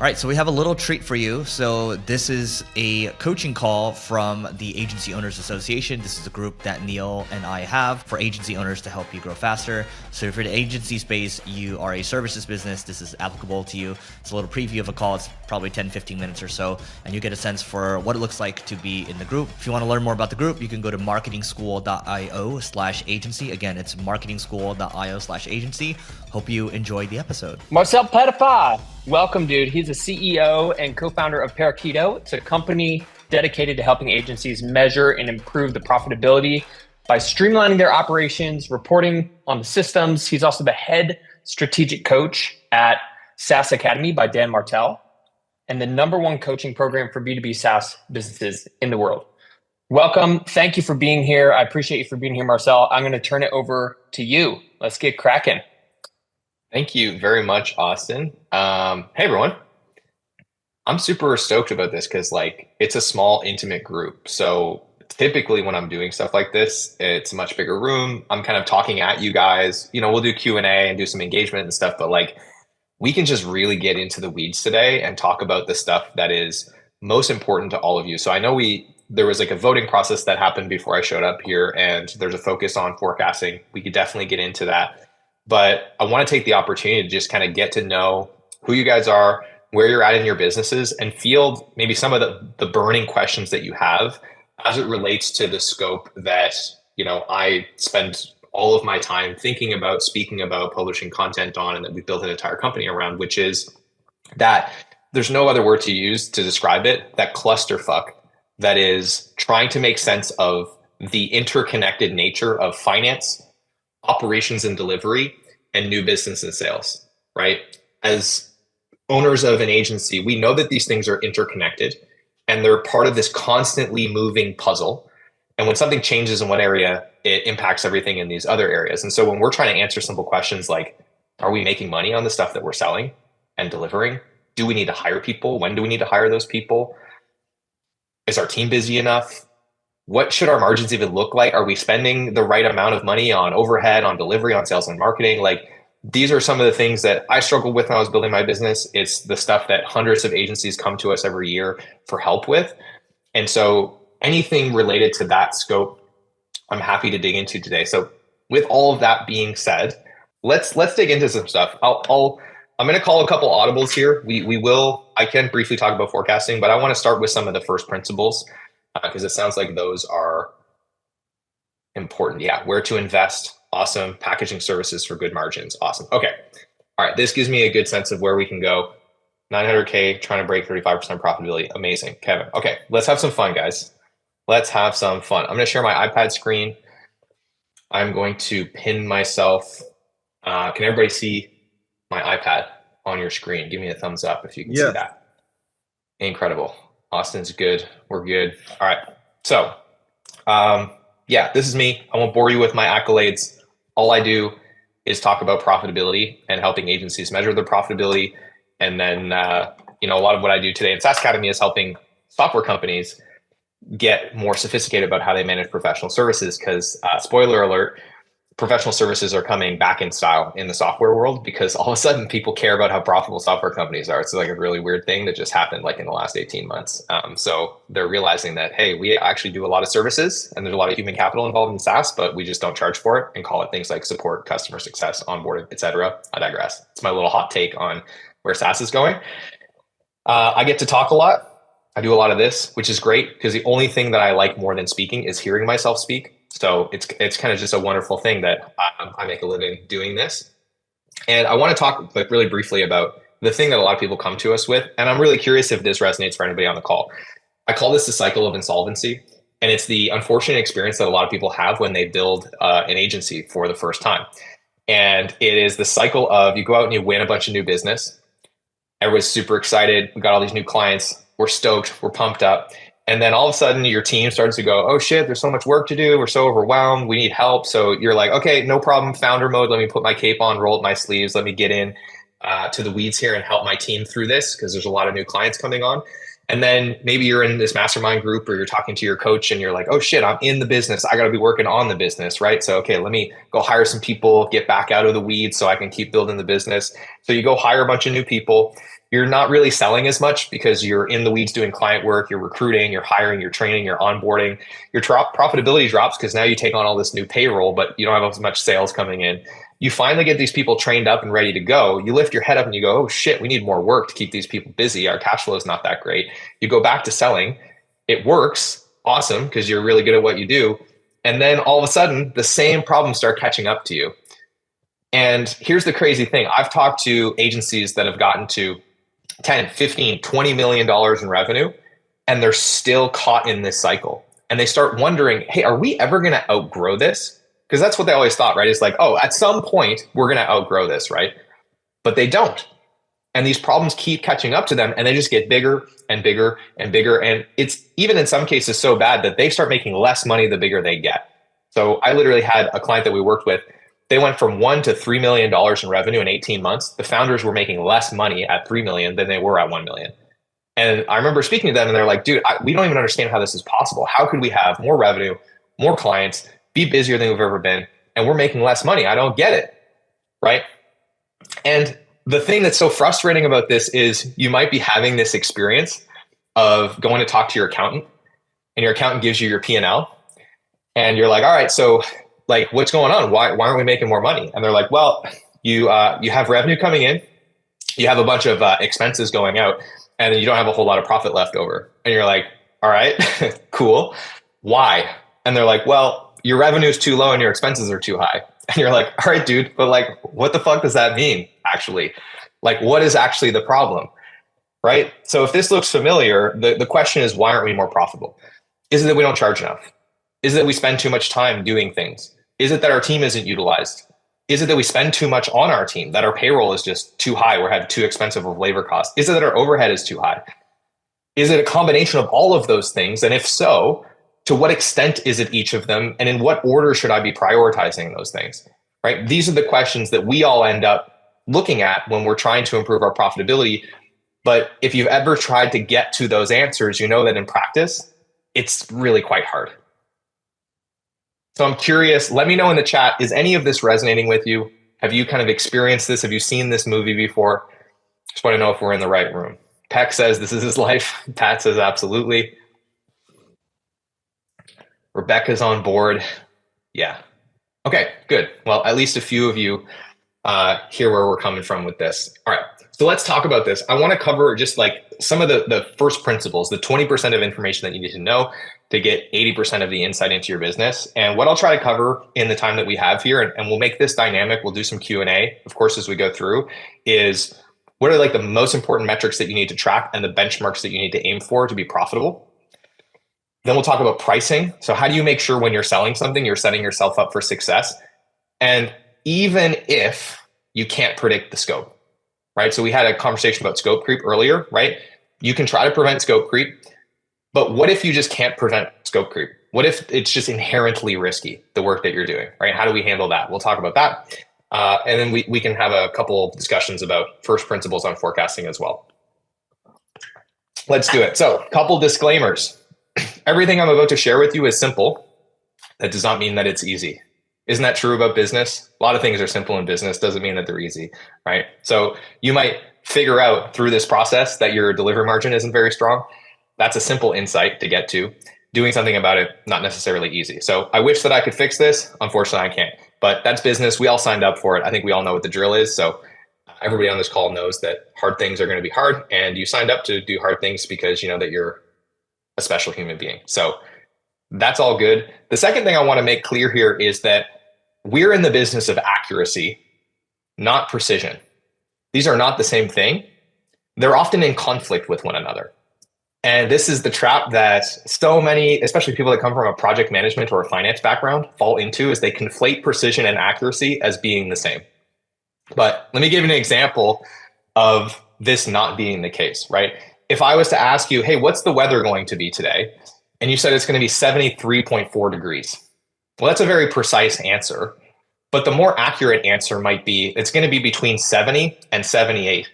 All right, so we have a little treat for you. So this is a coaching call from the Agency Owners Association. This is a group that Neil and I have for agency owners to help you grow faster. So if you're in the agency space, you are a services business, this is applicable to you. It's a little preview of a call. It's probably 10, 15 minutes or so, and you get a sense for what it looks like to be in the group. If you want to learn more about the group, you can go to marketingschool.io/agency. Again, it's marketingschool.io/agency. Hope you enjoyed the episode. Marcel Petitpas, welcome, dude. He's a CEO and co-founder of Parakeeto. It's a company dedicated to helping agencies measure and improve the profitability by streamlining their operations, reporting on the systems. He's also the head strategic coach at SaaS Academy by Dan Martell, and the #1 coaching program for B2B SaaS businesses in the world. Welcome. Thank you for being here. I appreciate you for being here, Marcel. I'm going to turn it over to you. Let's get cracking. Thank you very much, Austin. Hey, everyone. I'm super stoked about this because it's a small, intimate group. So typically when I'm doing stuff like this, it's a much bigger room. I'm kind of talking at you guys. We'll do Q&A and do some engagement and stuff, but we can just really get into the weeds today and talk about the stuff that is most important to all of you. So I know there was a voting process that happened before I showed up here, and there's a focus on forecasting. We could definitely get into that. But I want to take the opportunity to just kind of get to know who you guys are, where you're at in your businesses, and field maybe some of the burning questions that you have as it relates to the scope that, I spend all of my time thinking about, speaking about, publishing content on, and that we built an entire company around, which is that there's no other word to use to describe it, that clusterfuck that is trying to make sense of the interconnected nature of finance, operations and delivery, and new business and sales, right? As owners of an agency, we know that these things are interconnected and they're part of this constantly moving puzzle. And when something changes in one area, it impacts everything in these other areas. And so when we're trying to answer simple questions like, are we making money on the stuff that we're selling and delivering? Do we need to hire people? When do we need to hire those people? Is our team busy enough? What should our margins even look like? Are we spending the right amount of money on overhead, on delivery, on sales and marketing? These are some of the things that I struggled with when I was building my business. It's the stuff that hundreds of agencies come to us every year for help with. And so anything related to that scope, I'm happy to dig into today. So with all of that being said, let's dig into some stuff. I'm going to call a couple audibles here. I can briefly talk about forecasting, but I want to start with some of the first principles, because it sounds like those are important. Yeah, where to invest. Awesome. Packaging services for good margins. Awesome. Okay. All right. This gives me a good sense of where we can go. 900K, trying to break 35% profitability. Amazing. Kevin. Okay. Let's have some fun, guys. Let's have some fun. I'm going to share my iPad screen. I'm going to pin myself. Can everybody see my iPad on your screen? Give me a thumbs up if you can see that. Incredible. Austin's good. We're good. All right. So, this is me. I won't bore you with my accolades. All I do is talk about profitability and helping agencies measure their profitability. And then, a lot of what I do today in SaaS Academy is helping software companies get more sophisticated about how they manage professional services. Because, spoiler alert, professional services are coming back in style in the software world, because all of a sudden people care about how profitable software companies are. It's a really weird thing that just happened in the last 18 months. So they're realizing that, hey, we actually do a lot of services and there's a lot of human capital involved in SaaS, but we just don't charge for it and call it things like support, customer success, onboarding, etc. I digress. It's my little hot take on where SaaS is going. I get to talk a lot. I do a lot of this, which is great, because the only thing that I like more than speaking is hearing myself speak. So it's kind of just a wonderful thing that I make a living doing this. And I want to talk really briefly about the thing that a lot of people come to us with. And I'm really curious if this resonates for anybody on the call. I call this the cycle of insolvency. And it's the unfortunate experience that a lot of people have when they build an agency for the first time. And it is the cycle of, you go out and you win a bunch of new business. Everybody's super excited. We got all these new clients. We're stoked. We're pumped up. And then all of a sudden your team starts to go, oh shit, there's so much work to do. We're so overwhelmed. We need help. So you're like, okay, no problem. Founder mode. Let me put my cape on, roll up my sleeves. Let me get in to the weeds here and help my team through this, because there's a lot of new clients coming on. And then maybe you're in this mastermind group, or you're talking to your coach and you're like, oh shit, I'm in the business. I got to be working on the business, right? So, okay, let me go hire some people, get back out of the weeds so I can keep building the business. So you go hire a bunch of new people. you're not really selling as much because you're in the weeds doing client work, you're recruiting, you're hiring, you're training, you're onboarding. Your profitability drops because now you take on all this new payroll, but you don't have as much sales coming in. You finally get these people trained up and ready to go. You lift your head up and you go, oh shit, we need more work to keep these people busy. Our cash flow is not that great. You go back to selling. It works. Awesome, because you're really good at what you do. And then all of a sudden, the same problems start catching up to you. And here's the crazy thing. I've talked to agencies that have gotten to 10, 15, $20 million in revenue, and they're still caught in this cycle. And they start wondering, hey, are we ever going to outgrow this? Because that's what they always thought, right? It's like, oh, at some point, we're going to outgrow this, right? But they don't. And these problems keep catching up to them, and they just get bigger and bigger and bigger. And it's even in some cases so bad that they start making less money the bigger they get. So I literally had a client that we worked with. They went from $1 to $3 million in revenue in 18 months. The founders were making less money at 3 million than they were at 1 million. And I remember speaking to them and they're like, dude, we don't even understand how this is possible. How could we have more revenue, more clients, be busier than we've ever been, and we're making less money? I don't get it, right? And the thing that's so frustrating about this is you might be having this experience of going to talk to your accountant, and your accountant gives you your P&L, and you're like, all right, so like, what's going on? Why aren't we making more money? And they're like, well, you have revenue coming in, you have a bunch of expenses going out, and you don't have a whole lot of profit left over. And you're like, all right, cool. Why? And they're like, well, your revenue is too low and your expenses are too high. And you're like, all right, dude, but like, what the fuck does that mean? Actually, like, what is actually the problem? Right? So if this looks familiar, the question is, why aren't we more profitable? Is it that we don't charge enough? Is it that we spend too much time doing things? Is it that our team isn't utilized? Is it that we spend too much on our team, that our payroll is just too high, we have too expensive of labor costs? Is it that our overhead is too high? Is it a combination of all of those things? And if so, to what extent is it each of them? And in what order should I be prioritizing those things? Right? These are the questions that we all end up looking at when we're trying to improve our profitability. But if you've ever tried to get to those answers, you know that in practice, it's really quite hard. So I'm curious, let me know in the chat, is any of this resonating with you? Have you kind of experienced this? Have you seen this movie before? Just want to know if we're in the right room. Peck says this is his life. Pat says absolutely. Rebecca's on board. Yeah. Okay, good. Well, at least a few of you hear where we're coming from with this. All right. So let's talk about this. I want to cover just like some of the first principles, the 20% of information that you need to know to get 80% of the insight into your business. And what I'll try to cover in the time that we have here, and we'll make this dynamic, we'll do some Q&A, of course, as we go through, is what are like the most important metrics that you need to track and the benchmarks that you need to aim for to be profitable. Then we'll talk about pricing. So how do you make sure when you're selling something, you're setting yourself up for success? And even if you can't predict the scope, right? So we had a conversation about scope creep earlier, right? You can try to prevent scope creep, but what if you just can't prevent scope creep? What if it's just inherently risky, the work that you're doing, right? How do we handle that? We'll talk about that. And then we can have a couple of discussions about first principles on forecasting as well. Let's do it. So a couple disclaimers. Everything I'm about to share with you is simple. That does not mean that it's easy. Isn't that true about business? A lot of things are simple in business, doesn't mean that they're easy, right? So you might figure out through this process that your delivery margin isn't very strong. That's a simple insight to get to. Doing something about it, not necessarily easy. So I wish that I could fix this. Unfortunately, I can't. But that's business. We all signed up for it. I think we all know what the drill is. So everybody on this call knows that hard things are going to be hard. And you signed up to do hard things because you know that you're a special human being. So that's all good. The second thing I want to make clear here is that we're in the business of accuracy, not precision. These are not the same thing. They're often in conflict with one another. And this is the trap that so many, especially people that come from a project management or a finance background, fall into, is they conflate precision and accuracy as being the same. But let me give you an example of this not being the case, right? If I was to ask you, hey, what's the weather going to be today? And you said it's going to be 73.4 degrees. Well, that's a very precise answer. But the more accurate answer might be, it's going to be between 70 and 78,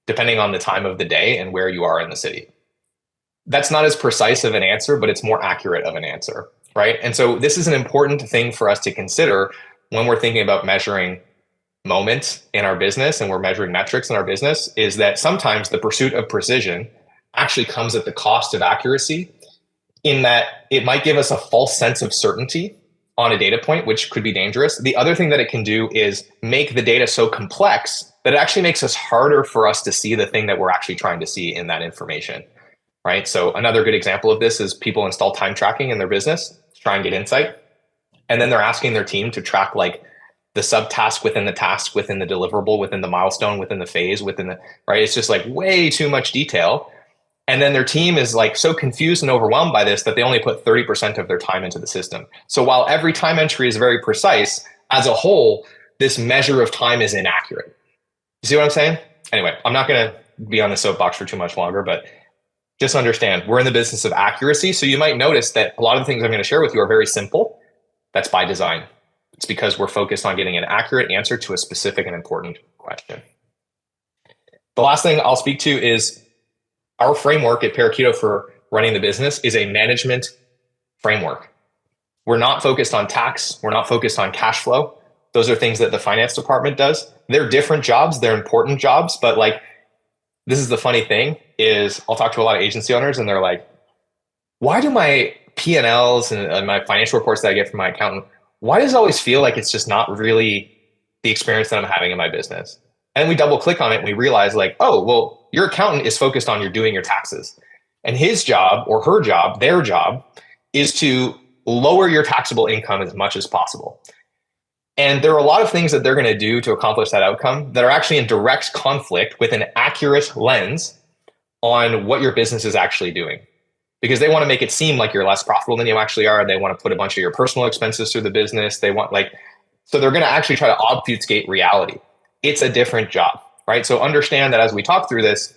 depending on the time of the day and where you are in the city. That's not as precise of an answer, but it's more accurate of an answer, right? And so this is an important thing for us to consider when we're thinking about measuring moment in our business and we're measuring metrics in our business is that sometimes the pursuit of precision actually comes at the cost of accuracy, in that it might give us a false sense of certainty on a data point, which could be dangerous. The other thing that it can do is make the data so complex that it actually makes us harder for us to see the thing that we're actually trying to see in that information, right? So another good example of this is people install time tracking in their business to try and get insight. And then they're asking their team to track like the subtask within the task, within the deliverable, within the milestone, within the phase, within the, right? It's just like way too much detail. And then their team is like so confused and overwhelmed by this that they only put 30% of their time into the system. So while every time entry is very precise, as a whole, this measure of time is inaccurate. You see what I'm saying? Anyway, I'm not going to be on the soapbox for too much longer, but just understand we're in the business of accuracy. So you might notice that a lot of the things I'm going to share with you are very simple. That's by design. It's because we're focused on getting an accurate answer to a specific and important question. The last thing I'll speak to is our framework at Parakeeto for running the business is a management framework. We're not focused on tax. We're not focused on cash flow. Those are things that the finance department does. They're different jobs. They're important jobs. But like, this is the funny thing is I'll talk to a lot of agency owners and they're like, why do my P&Ls and my financial reports that I get from my accountant, why does it always feel like it's just not really the experience that I'm having in my business? And we double click on it and we realize like, oh, well, your accountant is focused on doing your taxes. And his job or her job, their job, is to lower your taxable income as much as possible. And there are a lot of things that they're going to do to accomplish that outcome that are actually in direct conflict with an accurate lens on what your business is actually doing. Because they want to make it seem like you're less profitable than you actually are. They want to put a bunch of your personal expenses through the business. They want so they're going to actually try to obfuscate reality. It's a different job, right? So understand that as we talk through this,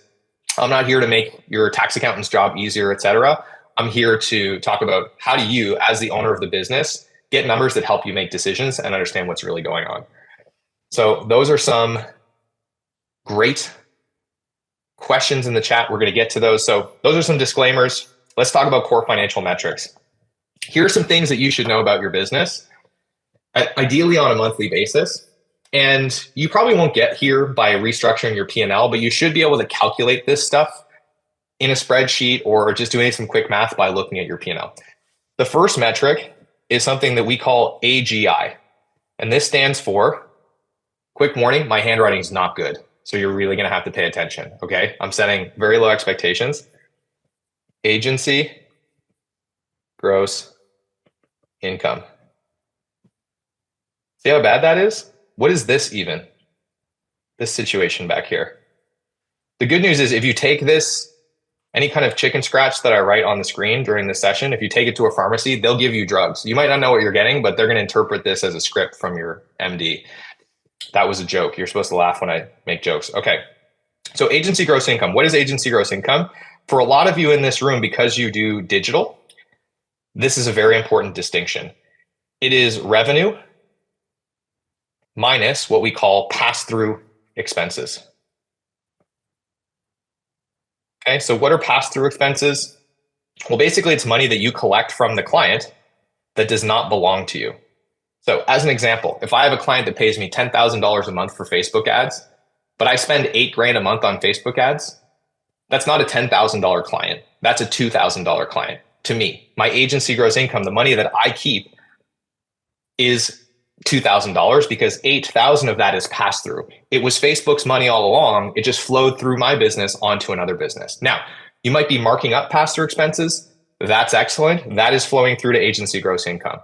I'm not here to make your tax accountant's job easier, et cetera. I'm here to talk about how do you, as the owner of the business, get numbers that help you make decisions and understand what's really going on. So those are some great questions in the chat. We're going to get to those. So those are some disclaimers. Let's talk about core financial metrics. Here are some things that you should know about your business, ideally on a monthly basis. And you probably won't get here by restructuring your P&L, but you should be able to calculate this stuff in a spreadsheet or just doing some quick math by looking at your P&L. The first metric is something that we call AGI. And this stands for, quick warning, my handwriting is not good. So you're really going to have to pay attention. Okay. I'm setting very low expectations. Agency gross income. See how bad that is? What is this even? This situation back here. The good news is if you take this, any kind of chicken scratch that I write on the screen during this session, if you take it to a pharmacy, they'll give you drugs. You might not know what you're getting, but they're going to interpret this as a script from your MD. That was a joke. You're supposed to laugh when I make jokes. Okay. So agency gross income. What is agency gross income? For a lot of you in this room, because you do digital, this is a very important distinction. It is revenue minus what we call pass-through expenses. Okay, so what are pass-through expenses? Well, basically it's money that you collect from the client that does not belong to you. So as an example, if I have a client that pays me $10,000 a month for Facebook ads, but I spend $8,000 a month on Facebook ads, that's not a $10,000 client. That's a $2,000 client to me. My agency gross income, the money that I keep, is $2,000 because $8,000 of that is pass through. It was Facebook's money all along. It just flowed through my business onto another business. Now, you might be marking up pass through expenses. That's excellent. That is flowing through to agency gross income.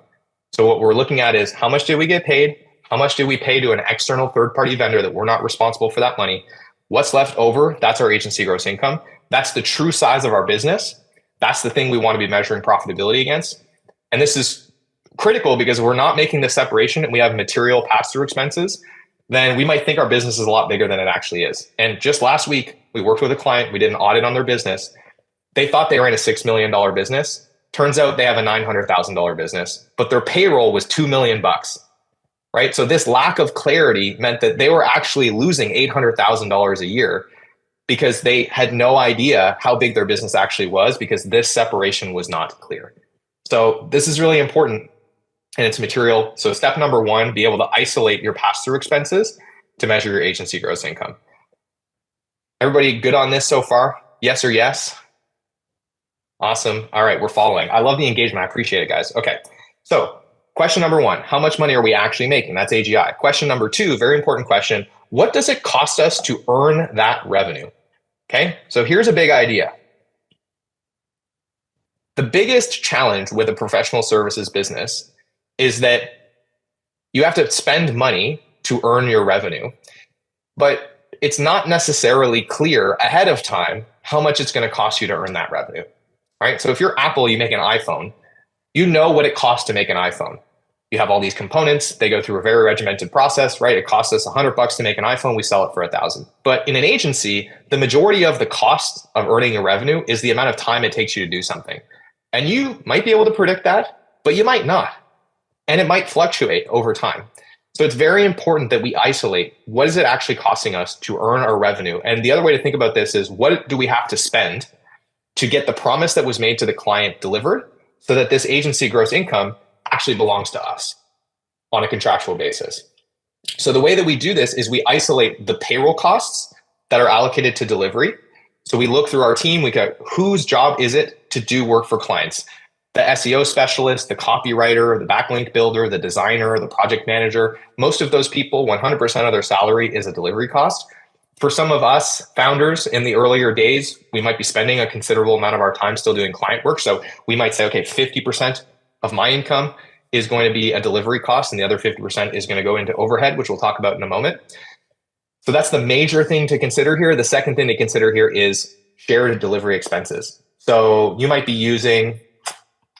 So what we're looking at is how much did we get paid? How much did we pay to an external third-party vendor that we're not responsible for that money? What's left over? That's our agency gross income. That's the true size of our business. That's the thing we want to be measuring profitability against. And this is critical because we're not making the separation and we have material pass-through expenses, then we might think our business is a lot bigger than it actually is. And just last week, we worked with a client. We did an audit on their business. They thought they were in a $6 million business. Turns out they have a $900,000 business, but their payroll was $2 million, right? So this lack of clarity meant that they were actually losing $800,000 a year because they had no idea how big their business actually was because this separation was not clear. So this is really important and it's material. So step number one, be able to isolate your pass-through expenses to measure your agency gross income. Everybody good on this so far? Yes or yes? Awesome. All right, we're following. I love the engagement. I appreciate it, guys. Okay, so question number one, how much money are we actually making? That's AGI. Question number two, very important question. What does it cost us to earn that revenue? Okay, so here's a big idea. The biggest challenge with a professional services business is that you have to spend money to earn your revenue, but it's not necessarily clear ahead of time how much it's going to cost you to earn that revenue, right? So if you're Apple, you make an iPhone, you know what it costs to make an iPhone. You have all these components, they go through a very regimented process, right? It costs us $100 to make an iPhone, we sell it for $1,000. But in an agency, the majority of the cost of earning your revenue is the amount of time it takes you to do something. And you might be able to predict that, but you might not. And it might fluctuate over time. So it's very important that we isolate what is it actually costing us to earn our revenue. And the other way to think about this is what do we have to spend to get the promise that was made to the client delivered so that this agency gross income actually belongs to us on a contractual basis. So the way that we do this is we isolate the payroll costs that are allocated to delivery. So we look through our team, we go, whose job is it to do work for clients? The SEO specialist, the copywriter, the backlink builder, the designer, the project manager. Most of those people, 100% of their salary is a delivery cost. For some of us founders in the earlier days, we might be spending a considerable amount of our time still doing client work. So we might say, okay, 50% of my income is going to be a delivery cost and the other 50% is going to go into overhead, which we'll talk about in a moment. So that's the major thing to consider here. The second thing to consider here is shared delivery expenses. So you might be using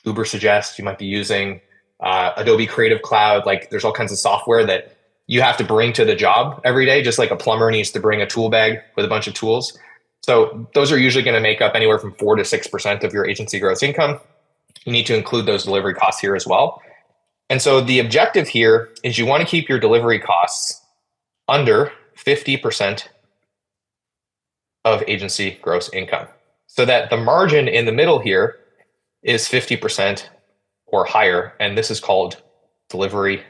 Ubersuggest, you might be using Adobe Creative Cloud. Like there's all kinds of software that you have to bring to the job every day, just like a plumber needs to bring a tool bag with a bunch of tools. So those are usually going to make up anywhere from 4 to 6% of your agency gross income. You need to include those delivery costs here as well. And so the objective here is you want to keep your delivery costs under 50% of agency gross income so that the margin in the middle here is 50% or higher. And this is called delivery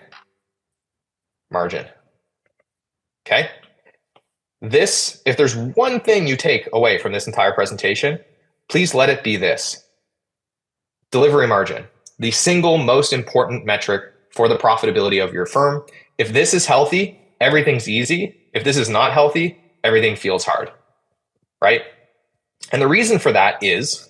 margin. Okay. This, if there's one thing you take away from this entire presentation, please let it be this. Delivery margin, the single most important metric for the profitability of your firm. If this is healthy, everything's easy. If this is not healthy, everything feels hard, right? And the reason for that is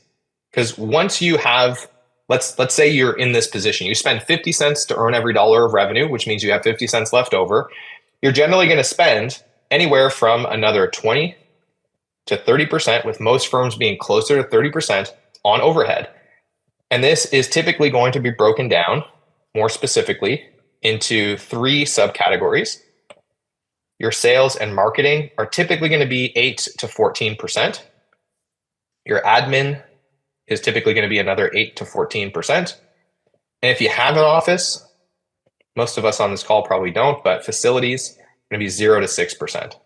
because once you have, let's say you're in this position, you spend 50 cents to earn every dollar of revenue, which means you have 50 cents left over. You're generally going to spend anywhere from another 20 to 30%, with most firms being closer to 30% on overhead. And this is typically going to be broken down more specifically into 3 subcategories. Your sales and marketing are typically going to be 8 to 14%. Your admin is typically going to be another 8 to 14%. And if you have an office, most of us on this call probably don't, but facilities are going to be 0 to 6%.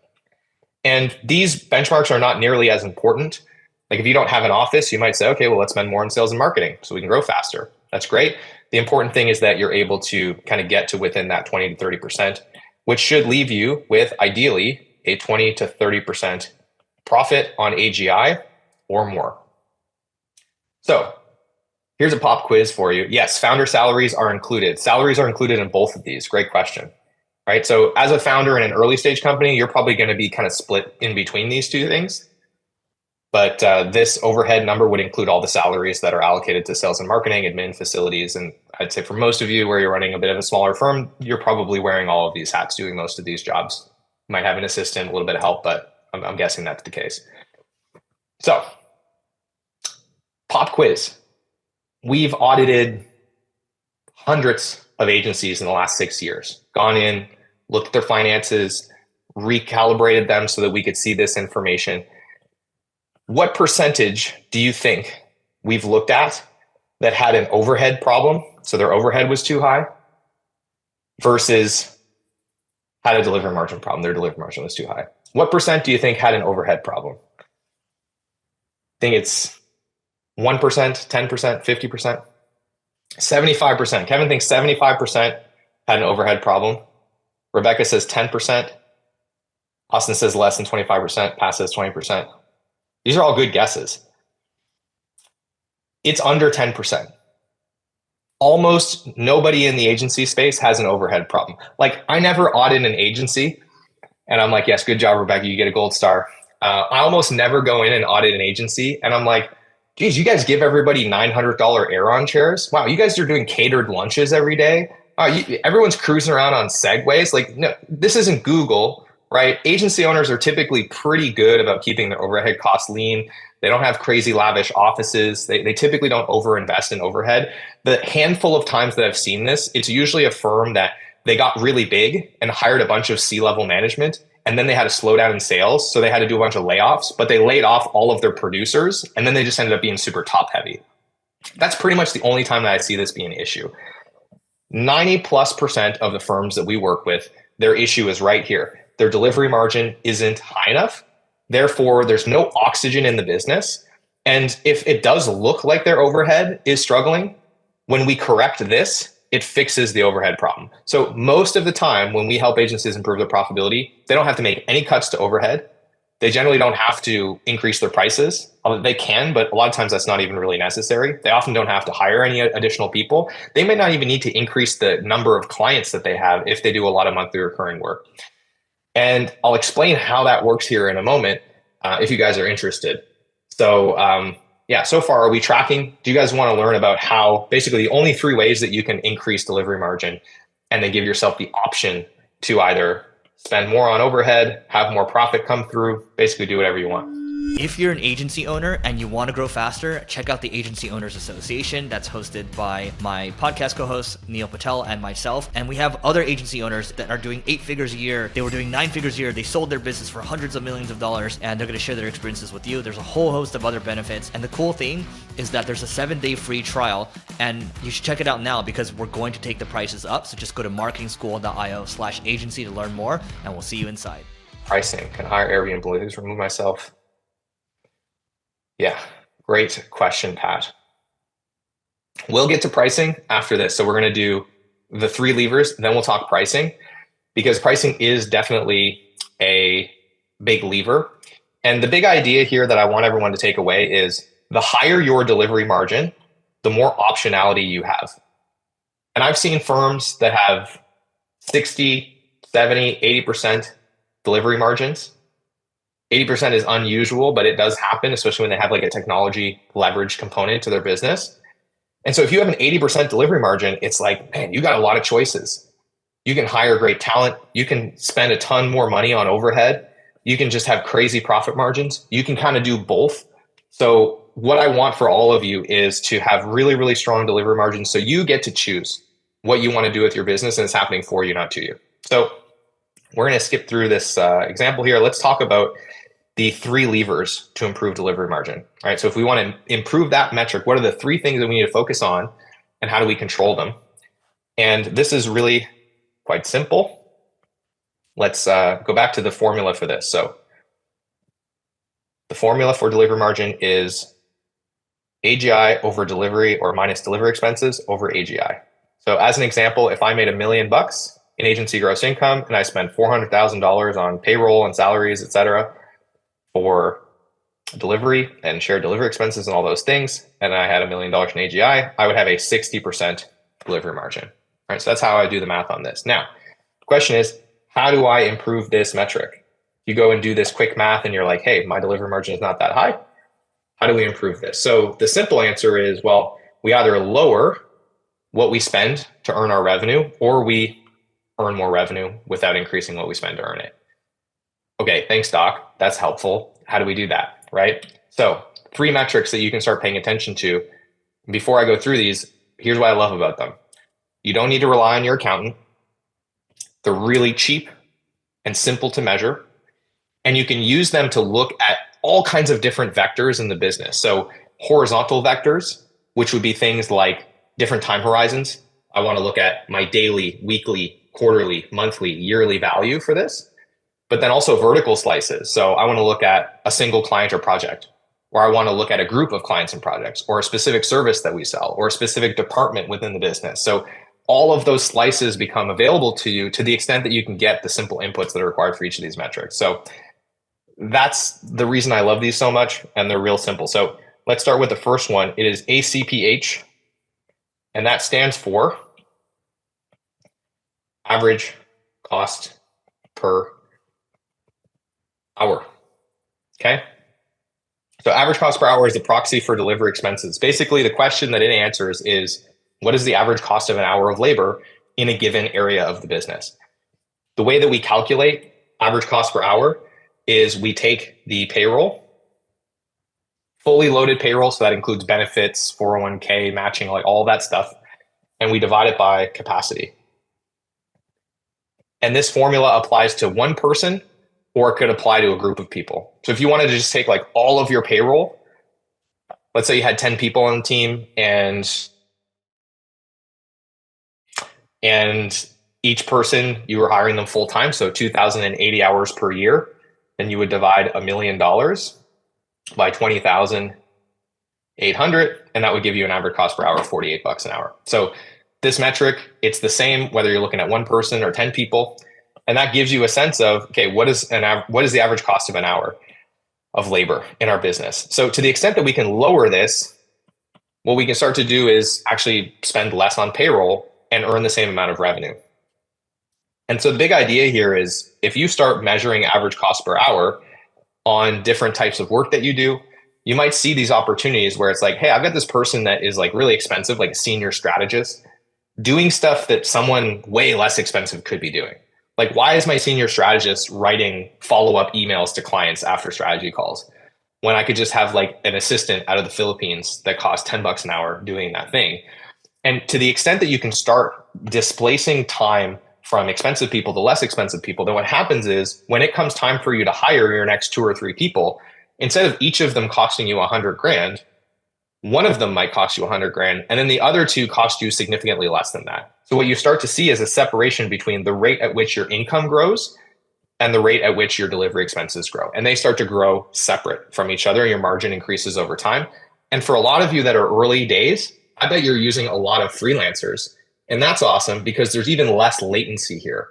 And these benchmarks are not nearly as important. Like if you don't have an office, you might say, okay, well, let's spend more on sales and marketing so we can grow faster. That's great. The important thing is that you're able to kind of get to within that 20 to 30%, which should leave you with ideally a 20 to 30% profit on AGI or more. So here's a pop quiz for you. Yes, founder salaries are included. Salaries are included in both of these. Great question, right? So as a founder in an early stage company, you're probably going to be kind of split in between these two things. But this overhead number would include all the salaries that are allocated to sales and marketing, admin, facilities. And I'd say for most of you where you're running a bit of a smaller firm, you're probably wearing all of these hats, doing most of these jobs. You might have an assistant, a little bit of help, but I'm guessing that's the case. So pop quiz. We've audited hundreds of agencies in the last 6 years, gone in, looked at their finances, recalibrated them so that we could see this information. What percentage do you think we've looked at that had an overhead problem, so their overhead was too high, versus had a delivery margin problem, their delivery margin was too high? What percent do you think had an overhead problem? Think it's 1%, 10%, 50%? 75%. Kevin thinks 75% had an overhead problem. Rebecca says 10%. Austin says less than 25%. Pat says 20%. These are all good guesses. It's under 10%. Almost nobody in the agency space has an overhead problem. Like, I never audit an agency, and I'm like, yes, good job, Rebecca, you get a gold star. I almost never go in and audit an agency, and I'm like, geez, you guys give everybody $900 Aeron chairs? Wow, you guys are doing catered lunches every day? Everyone's cruising around on Segways. Like, no, this isn't Google, right? Agency owners are typically pretty good about keeping their overhead costs lean. They don't have crazy lavish offices. They typically don't overinvest in overhead. The handful of times that I've seen this, it's usually a firm that they got really big and hired a bunch of C-level management, and then they had a slowdown in sales. So they had to do a bunch of layoffs, but they laid off all of their producers, and then they just ended up being super top heavy. That's pretty much the only time that I see this being an issue. 90+% of the firms that we work with, their issue is right here. Their delivery margin isn't high enough. Therefore, there's no oxygen in the business. And if it does look like their overhead is struggling, when we correct this, it fixes the overhead problem. So most of the time when we help agencies improve their profitability, they don't have to make any cuts to overhead. They generally don't have to increase their prices. They can, but a lot of times that's not even really necessary. They often don't have to hire any additional people. They may not even need to increase the number of clients that they have if they do a lot of monthly recurring work. And I'll explain how that works here in a moment if you guys are interested. So so far, are we tracking? Do you guys want to learn about how basically the only 3 ways that you can increase delivery margin and then give yourself the option to either spend more on overhead, have more profit come through, basically do whatever you want? If you're an agency owner and you want to grow faster, check out the Agency Owners Association that's hosted by my podcast co-host, Neil Patel, and myself. And we have other agency owners that are doing 8 figures a year. They were doing 9 figures a year. They sold their business for hundreds of millions of dollars, and they're going to share their experiences with you. There's a whole host of other benefits. And the cool thing is that there's a 7-day free trial, and you should check it out now because we're going to take the prices up. So just go to marketingschool.io/agency to learn more, and we'll see you inside. Pricing. Can hire Airbnb employees, remove myself? Yeah, great question, Pat. We'll get to pricing after this. So we're going to do the 3 levers, and then we'll talk pricing, because pricing is definitely a big lever. And the big idea here that I want everyone to take away is the higher your delivery margin, the more optionality you have. And I've seen firms that have 60, 70, 80% delivery margins. 80% is unusual, but it does happen, especially when they have like a technology leverage component to their business. And so if you have an 80% delivery margin, it's like, man, you got a lot of choices. You can hire great talent. You can spend a ton more money on overhead. You can just have crazy profit margins. You can kind of do both. So what I want for all of you is to have really, really strong delivery margins. So you get to choose what you want to do with your business, and it's happening for you, not to you. So we're going to skip through this example here. Let's talk about the 3 levers to improve delivery margin. All right. So if we want to improve that metric, what are the 3 things that we need to focus on, and how do we control them? And this is really quite simple. Let's go back to the formula for this. So the formula for delivery margin is AGI over delivery, or minus delivery expenses over AGI. So as an example, if I made $1 million in agency gross income and I spent $400,000 on payroll and salaries, et cetera, for delivery and shared delivery expenses and all those things, and I had $1 million in AGI, I would have a 60% delivery margin. All right, so that's how I do the math on this. Now, the question is, how do I improve this metric? You go and do this quick math and you're like, hey, my delivery margin is not that high. How do we improve this? So the simple answer is, well, we either lower what we spend to earn our revenue, or we earn more revenue without increasing what we spend to earn it. Okay, thanks, Doc. That's helpful. How do we do that, right? So 3 metrics that you can start paying attention to. Before I go through these, here's what I love about them. You don't need to rely on your accountant. They're really cheap and simple to measure. And you can use them to look at all kinds of different vectors in the business. So horizontal vectors, which would be things like different time horizons. I want to look at my daily, weekly, quarterly, monthly, yearly value for this. But then also vertical slices. So I want to look at a single client or project, or I want to look at a group of clients and projects, or a specific service that we sell, or a specific department within the business. So all of those slices become available to you to the extent that you can get the simple inputs that are required for each of these metrics. So that's the reason I love these so much, and they're real simple. So let's start with the first one. It is ACPH, and that stands for average cost per hour. Okay. So average cost per hour is the proxy for delivery expenses. Basically, the question that it answers is, what is the average cost of an hour of labor in a given area of the business? The way that we calculate average cost per hour is we take the payroll, fully loaded payroll, so that includes benefits, 401k, matching, like all that stuff, and we divide it by capacity. And this formula applies to one person, or it could apply to a group of people. So if you wanted to just take like all of your payroll, let's say you had 10 people on the team, and each person, you were hiring them full time, so 2,080 hours per year, then you would divide $1 million by 20,800, and that would give you an average cost per hour of $48 an hour. So this metric, it's the same whether you're looking at one person or 10 people, and that gives you a sense of, okay, what is the average cost of an hour of labor in our business? So to the extent that we can lower this, what we can start to do is actually spend less on payroll and earn the same amount of revenue. And so the big idea here is, if you start measuring average cost per hour on different types of work that you do, you might see these opportunities where it's like, hey, I've got this person that is like really expensive, like a senior strategist, doing stuff that someone way less expensive could be doing. Like, why is my senior strategist writing follow-up emails to clients after strategy calls when I could just have like an assistant out of the Philippines that costs $10 an hour doing that thing? And to the extent that you can start displacing time from expensive people to less expensive people, then what happens is, when it comes time for you to hire your next 2 or 3 people, instead of each of them costing you 100 grand, one of them might cost you 100 grand, and then the other 2 cost you significantly less than that. So what you start to see is a separation between the rate at which your income grows and the rate at which your delivery expenses grow. And they start to grow separate from each other. Your margin increases over time. And for a lot of you that are early days, I bet you're using a lot of freelancers. And that's awesome, because there's even less latency here,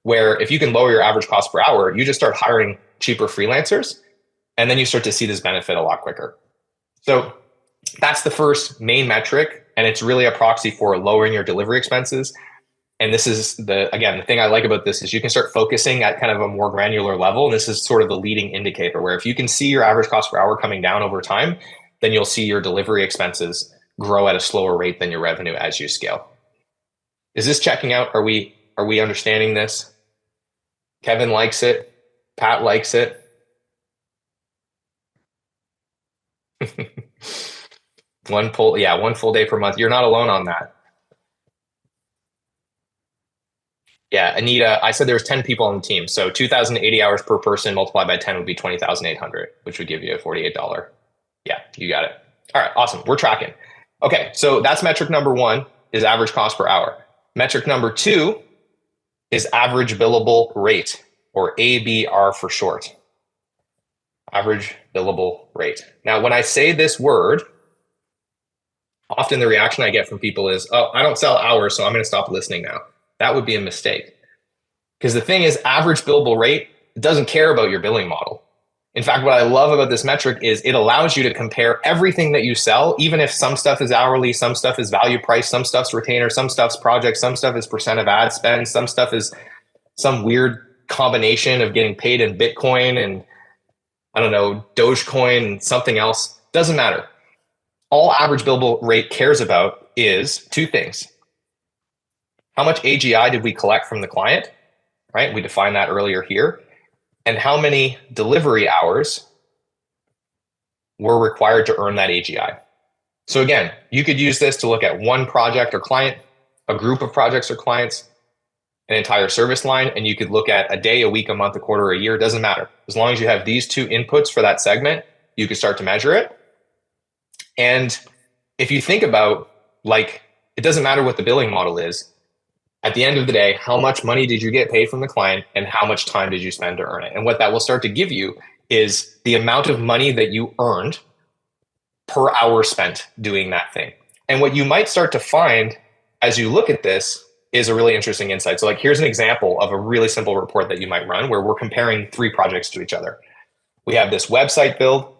where if you can lower your average cost per hour, you just start hiring cheaper freelancers, and then you start to see this benefit a lot quicker. So that's the first main metric, and it's really a proxy for lowering your delivery expenses. And this is the thing I like about this is you can start focusing at kind of a more granular level. And this is sort of the leading indicator, where if you can see your average cost per hour coming down over time, then you'll see your delivery expenses grow at a slower rate than your revenue as you scale. Is this checking out? Are we understanding this? Kevin likes it. Pat likes it. One full day per month. You're not alone on that. Yeah, Anita, I said there was 10 people on the team. So 2,080 hours per person multiplied by 10 would be 20,800, which would give you a $48. Yeah, you got it. All right, awesome. We're tracking. Okay, so that's metric number 1, is average cost per hour. Metric number 2 is average billable rate, or ABR for short. Average billable rate. Now, when I say this word, often the reaction I get from people is, oh, I don't sell hours, so I'm going to stop listening now. That would be a mistake. Because the thing is, average billable rate doesn't care about your billing model. In fact, what I love about this metric is it allows you to compare everything that you sell, even if some stuff is hourly, some stuff is value price, some stuff's retainer, some stuff's project, some stuff is percent of ad spend, some stuff is some weird combination of getting paid in Bitcoin and, I don't know, Dogecoin and something else. Doesn't matter. All average billable rate cares about is 2 things. How much AGI did we collect from the client, right? We defined that earlier here. And how many delivery hours were required to earn that AGI. So again, you could use this to look at one project or client, a group of projects or clients, an entire service line, and you could look at a day, a week, a month, a quarter, a year, doesn't matter. As long as you have these 2 inputs for that segment, you can start to measure it. And if you think about, like, it doesn't matter what the billing model is. At the end of the day, how much money did you get paid from the client and how much time did you spend to earn it? And what that will start to give you is the amount of money that you earned per hour spent doing that thing. And what you might start to find as you look at this, is a really interesting insight. So like, here's an example of a really simple report that you might run where we're comparing 3 projects to each other. We have this website build.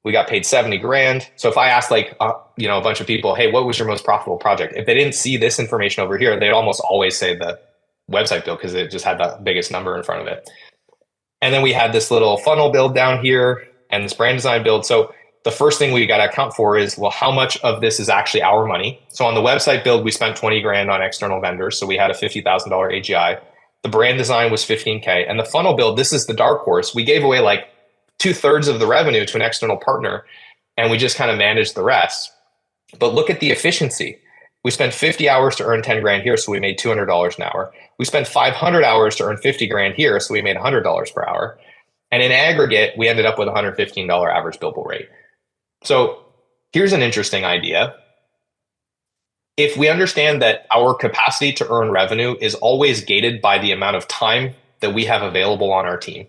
We got paid 70 grand. So if I asked like, a bunch of people, hey, what was your most profitable project? If they didn't see this information over here, they'd almost always say the website build because it just had the biggest number in front of it. And then we had this little funnel build down here and this brand design build. So the first thing we got to account for is, well, how much of this is actually our money? So on the website build, we spent 20 grand on external vendors. So we had a $50,000 AGI. The brand design was 15K. And the funnel build, this is the dark horse. We gave away like 2/3 of the revenue to an external partner, and we just kind of managed the rest. But look at the efficiency. We spent 50 hours to earn 10 grand here, so we made $200 an hour. We spent 500 hours to earn 50 grand here, so we made $100 per hour. And in aggregate, we ended up with $115 average billable rate. So here's an interesting idea. If we understand that our capacity to earn revenue is always gated by the amount of time that we have available on our team,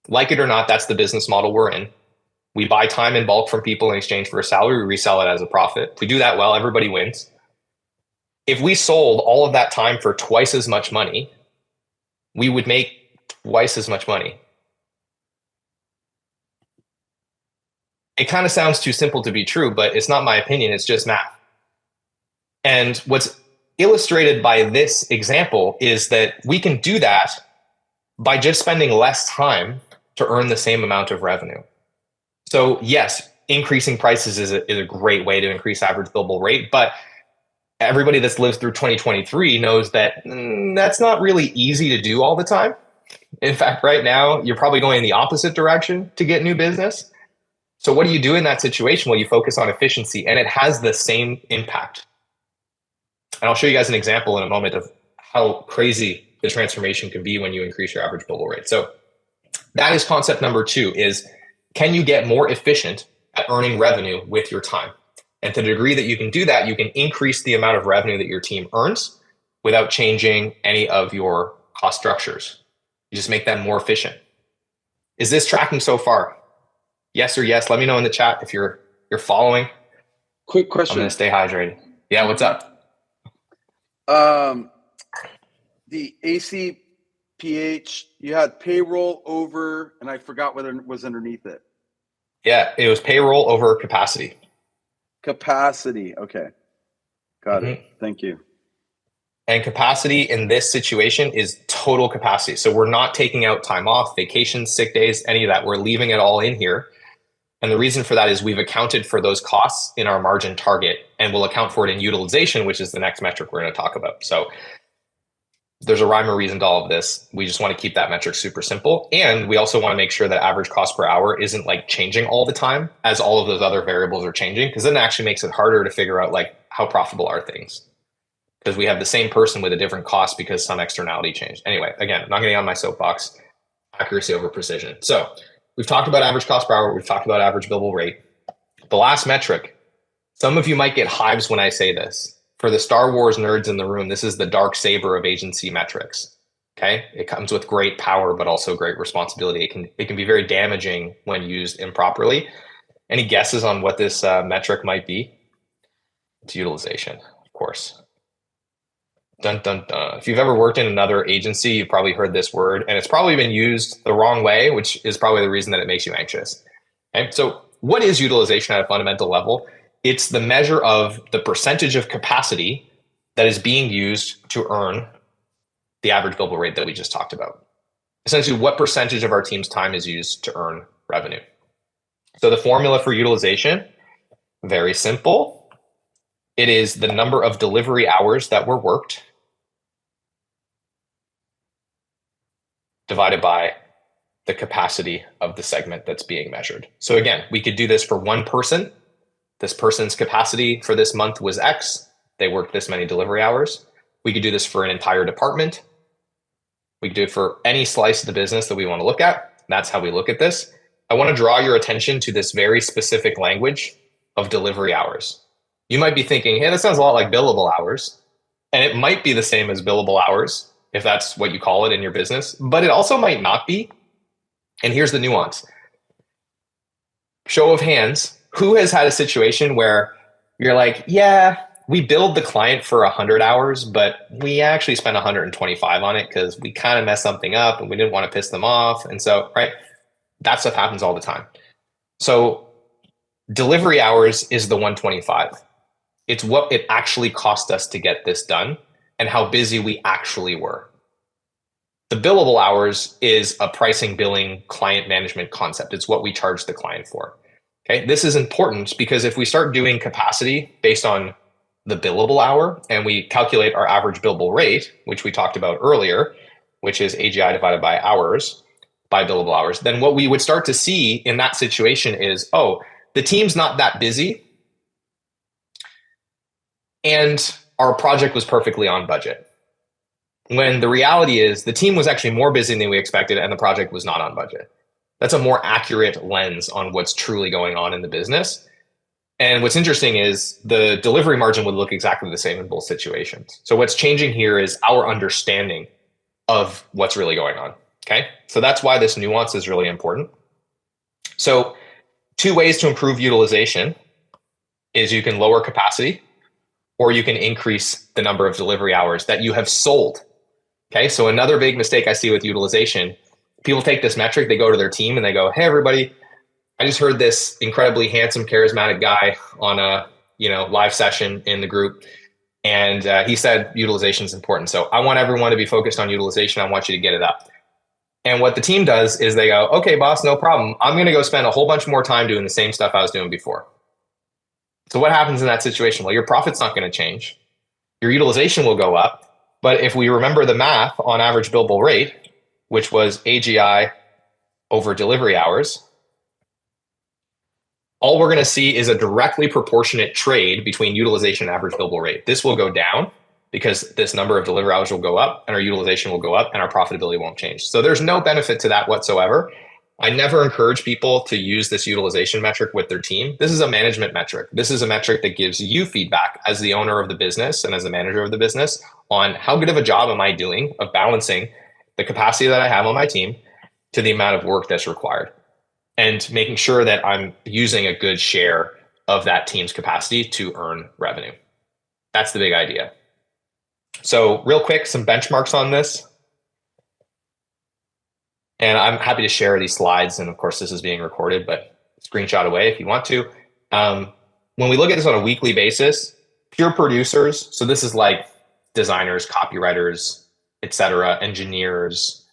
like it or not, that's the business model we're in. We buy time in bulk from people in exchange for a salary. We resell it as a profit. If we do that well, everybody wins. If we sold all of that time for twice as much money, we would make twice as much money. It kind of sounds too simple to be true, but it's not my opinion. It's just math. And what's illustrated by this example is that we can do that by just spending less time to earn the same amount of revenue. So yes, increasing prices is a great way to increase average billable rate, but everybody that's lived through 2023 knows that that's not really easy to do all the time. In fact, right now, you're probably going in the opposite direction to get new business. So what do you do in that situation? Well, you focus on efficiency, and it has the same impact. And I'll show you guys an example in a moment of how crazy the transformation can be when you increase your average billable rate. So that is concept number 2, is can you get more efficient at earning revenue with your time? And to the degree that you can do that, you can increase the amount of revenue that your team earns without changing any of your cost structures. You just make them more efficient. Is this tracking so far? Yes or yes? Let me know in the chat if you're following. Quick question. I'm going to stay hydrated. Yeah, what's up? The ACPH, you had payroll over, and I forgot whether it was underneath it. Yeah, it was payroll over capacity. Capacity. Okay. Got it. Thank you. And capacity in this situation is total capacity. So we're not taking out time off, vacations, sick days, any of that. We're leaving it all in here. And the reason for that is we've accounted for those costs in our margin target, and we'll account for it in utilization, which is the next metric we're going to talk about. So there's a rhyme or reason to all of this. We just want to keep that metric super simple. And we also want to make sure that average cost per hour isn't like changing all the time as all of those other variables are changing, because then it actually makes it harder to figure out like how profitable are things. Because we have the same person with a different cost because some externality changed. Anyway, again, I'm not getting on my soapbox. Accuracy over precision. So we've talked about average cost per hour. We've talked about average billable rate. The last metric, some of you might get hives when I say this. For the Star Wars nerds in the room, this is the dark saber of agency metrics. Okay, it comes with great power, but also great responsibility. It can be very damaging when used improperly. Any guesses on what this metric might be? It's utilization, of course. Dun, dun, dun. If you've ever worked in another agency, you've probably heard this word, and it's probably been used the wrong way, which is probably the reason that it makes you anxious. Okay, so what is utilization at a fundamental level? It's the measure of the percentage of capacity that is being used to earn the average billable rate that we just talked about. Essentially, what percentage of our team's time is used to earn revenue? So the formula for utilization, very simple. It is the number of delivery hours that were worked divided by the capacity of the segment that's being measured. So again, we could do this for one person. This person's capacity for this month was X. They worked this many delivery hours. We could do this for an entire department. We could do it for any slice of the business that we want to look at. That's how we look at this. I want to draw your attention to this very specific language of delivery hours. You might be thinking, hey, that sounds a lot like billable hours. And it might be the same as billable hours, if that's what you call it in your business, but it also might not be. And here's the nuance. Show of hands, who has had a situation where you're like, yeah, we billed the client for 100 hours, but we actually spent 125 on it because we kind of messed something up and we didn't want to piss them off. And so, right, that stuff happens all the time. So delivery hours is the 125. It's what it actually cost us to get this done and how busy we actually were. The billable hours is a pricing, billing, client management concept. It's what we charge the client for. Okay, this is important because if we start doing capacity based on the billable hour and we calculate our average billable rate, which we talked about earlier, which is AGI divided by hours, by billable hours, then what we would start to see in that situation is, oh, the team's not that busy and our project was perfectly on budget. When the reality is the team was actually more busy than we expected and the project was not on budget. That's a more accurate lens on what's truly going on in the business. And what's interesting is the delivery margin would look exactly the same in both situations. So what's changing here is our understanding of what's really going on. Okay, so that's why this nuance is really important. So 2 ways to improve utilization is you can lower capacity or you can increase the number of delivery hours that you have sold. Okay, so another big mistake I see with utilization, people take this metric, they go to their team and they go, hey, everybody, I just heard this incredibly handsome, charismatic guy on a live session in the group. And he said utilization is important. So I want everyone to be focused on utilization. I want you to get it up. And what the team does is they go, okay, boss, no problem. I'm going to go spend a whole bunch more time doing the same stuff I was doing before. So what happens in that situation? Well, your profit's not going to change. Your utilization will go up. But if we remember the math on average billable rate, which was AGI over delivery hours, all we're going to see is a directly proportionate trade between utilization and average billable rate. This will go down because this number of delivery hours will go up and our utilization will go up and our profitability won't change. So there's no benefit to that whatsoever. I never encourage people to use this utilization metric with their team. This is a management metric. This is a metric that gives you feedback as the owner of the business and as the manager of the business on how good of a job am I doing of balancing the capacity that I have on my team to the amount of work that's required, and making sure that I'm using a good share of that team's capacity to earn revenue. That's the big idea. So real quick, some benchmarks on this. And I'm happy to share these slides. And of course, this is being recorded, but screenshot away if you want to. When we look at this on a weekly basis, pure producers, so this is like designers, copywriters, etc., engineers,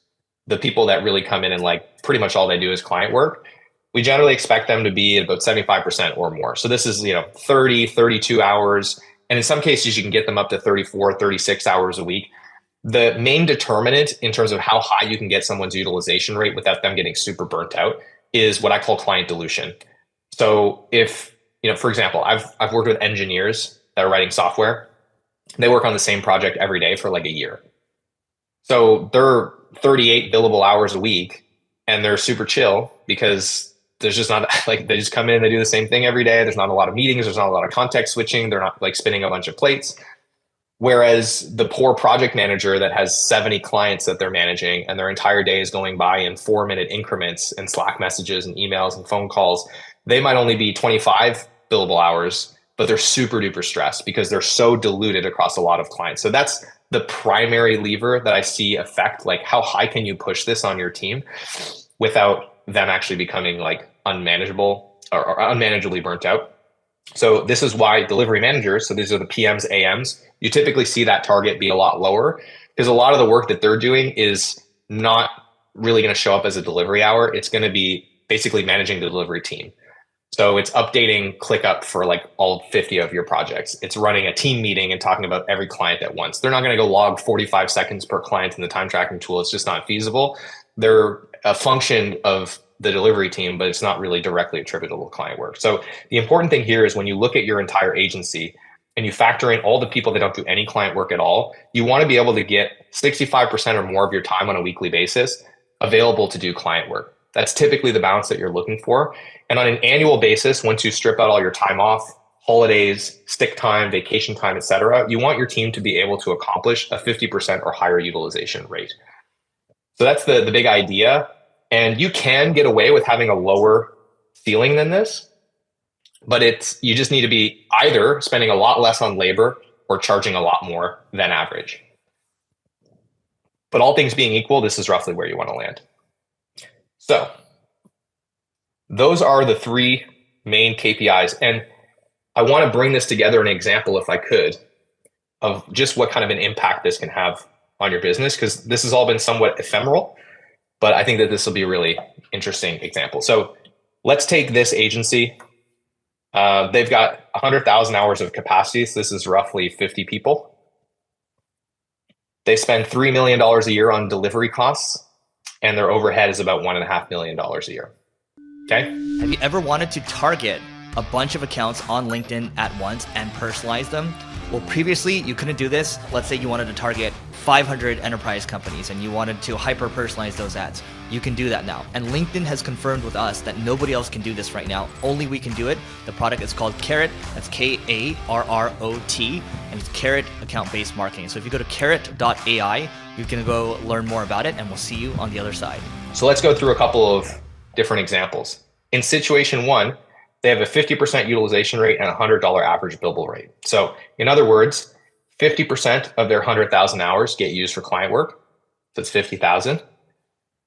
the people that really come in and like pretty much all they do is client work, we generally expect them to be at about 75% or more. So this is 30, 32 hours. And in some cases, you can get them up to 34, 36 hours a week. The main determinant in terms of how high you can get someone's utilization rate without them getting super burnt out is what I call client dilution. So if, for example, I've worked with engineers that are writing software. They work on the same project every day for like a year. So they're 38 billable hours a week and they're super chill because there's just not like, they just come in, they do the same thing every day. There's not a lot of meetings. There's not a lot of context switching. They're not like spinning a bunch of plates. Whereas the poor project manager that has 70 clients that they're managing and their entire day is going by in 4-minute increments and Slack messages and emails and phone calls, they might only be 25 billable hours, but they're super duper stressed because they're so diluted across a lot of clients. So that's the primary lever that I see affect like how high can you push this on your team without them actually becoming like unmanageable or unmanageably burnt out. So this is why delivery managers, so these are the PMs, AMs, you typically see that target be a lot lower because a lot of the work that they're doing is not really going to show up as a delivery hour. It's going to be basically managing the delivery team. So it's updating ClickUp for like all 50 of your projects. It's running a team meeting and talking about every client at once. They're not going to go log 45 seconds per client in the time tracking tool. It's just not feasible. They're a function of the delivery team, but it's not really directly attributable to client work. So the important thing here is when you look at your entire agency and you factor in all the people that don't do any client work at all, you want to be able to get 65% or more of your time on a weekly basis available to do client work. That's typically the balance that you're looking for. And on an annual basis, once you strip out all your time off, holidays, sick time, vacation time, et cetera, you want your team to be able to accomplish a 50% or higher utilization rate. So that's the big idea. And you can get away with having a lower ceiling than this. But you just need to be either spending a lot less on labor or charging a lot more than average. But all things being equal, this is roughly where you want to land. So those are the three main KPIs. And I want to bring this together in an example, if I could, of just what kind of an impact this can have on your business, because this has all been somewhat ephemeral, but I think that this will be a really interesting example. So let's take this agency. They've got 100,000 hours of capacity. So this is roughly 50 people. They spend $3 million a year on delivery costs, and their overhead is about $1.5 million a year. Okay. Have you ever wanted to target a bunch of accounts on LinkedIn at once and personalize them? Well, previously you couldn't do this. Let's say you wanted to target 500 enterprise companies and you wanted to hyper personalize those ads. You can do that now. And LinkedIn has confirmed with us that nobody else can do this right now. Only we can do it. The product is called Carrot. That's Karrot, and it's Carrot account-based marketing. So if you go to carrot.ai, you can go learn more about it, and we'll see you on the other side. So let's go through a couple of different examples. In situation one, they have a 50% utilization rate and a $100 average billable rate. So in other words, 50% of their 100,000 hours get used for client work. So it's 50,000.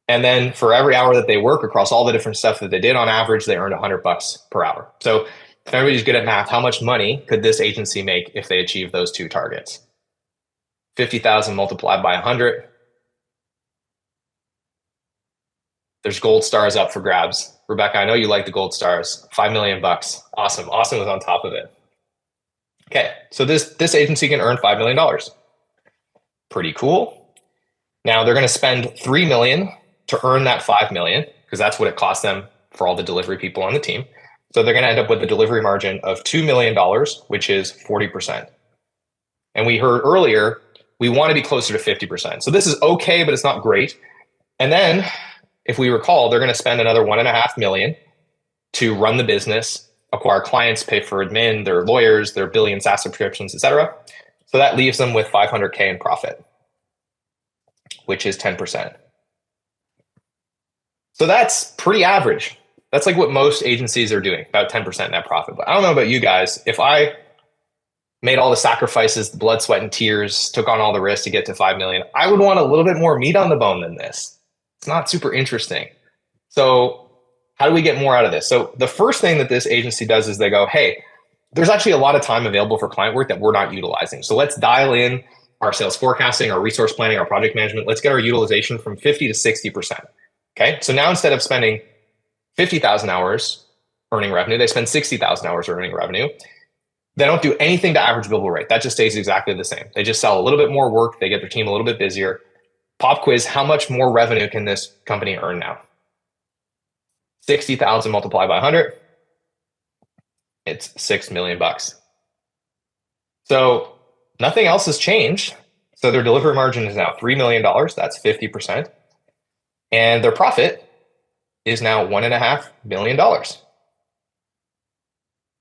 And then for every hour that they work across all the different stuff that they did, on average, they earned $100 per hour. So if everybody's good at math, how much money could this agency make if they achieve those two targets? 50,000 multiplied by 100. There's gold stars up for grabs. Rebecca, I know you like the gold stars. $5 million. Awesome. Austin was on top of it. Okay, so this agency can earn $5 million. Pretty cool. Now they're going to spend $3 million to earn that $5 million, because that's what it costs them for all the delivery people on the team. So they're going to end up with a delivery margin of $2 million, which is 40%. And we heard earlier, we want to be closer to 50%. So this is okay, but it's not great. And then, if we recall, they're going to spend another $1.5 million to run the business, acquire clients, pay for admin, their lawyers, their billion SaaS subscriptions, etc. So that leaves them with $500K in profit, which is 10%. So that's pretty average. That's like what most agencies are doing, about 10% net profit. But I don't know about you guys. If I made all the sacrifices, the blood, sweat, and tears, took on all the risks to get to 5 million, I would want a little bit more meat on the bone than this. It's not super interesting. So how do we get more out of this? So the first thing that this agency does is they go, hey, there's actually a lot of time available for client work that we're not utilizing. So let's dial in our sales forecasting, our resource planning, our project management. Let's get our utilization from 50 to 60%. Okay. So now instead of spending 50,000 hours earning revenue, they spend 60,000 hours earning revenue. They don't do anything to average billable rate. That just stays exactly the same. They just sell a little bit more work. They get their team a little bit busier. Pop quiz, how much more revenue can this company earn now? 60,000 multiplied by 100. It's $6 million. So nothing else has changed. So their delivery margin is now $3 million. That's 50%. And their profit is now $1.5 million.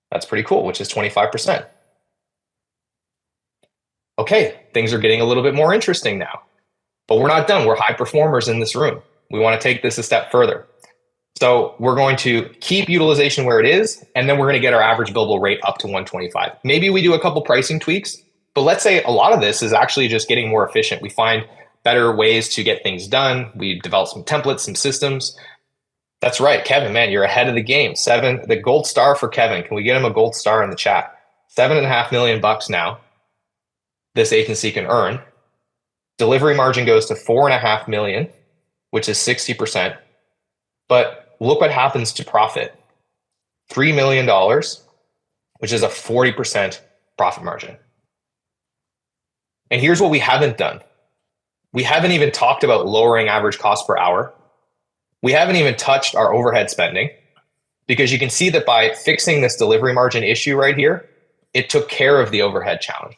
That's pretty cool, which is 25%. Okay, things are getting a little bit more interesting now. But we're not done. We're high performers in this room. We want to take this a step further. So we're going to keep utilization where it is, and then we're going to get our average billable rate up to 125. Maybe we do a couple pricing tweaks, but let's say a lot of this is actually just getting more efficient. We find better ways to get things done. We develop some templates, some systems. That's right, Kevin, man, you're ahead of the game. The gold star for Kevin. Can we get him a gold star in the chat? $7.5 million now this agency can earn. Delivery margin goes to $4.5 million, which is 60%. But look what happens to profit. $3 million, which is a 40% profit margin. And here's what we haven't done. We haven't even talked about lowering average cost per hour. We haven't even touched our overhead spending, because you can see that by fixing this delivery margin issue right here, it took care of the overhead challenge.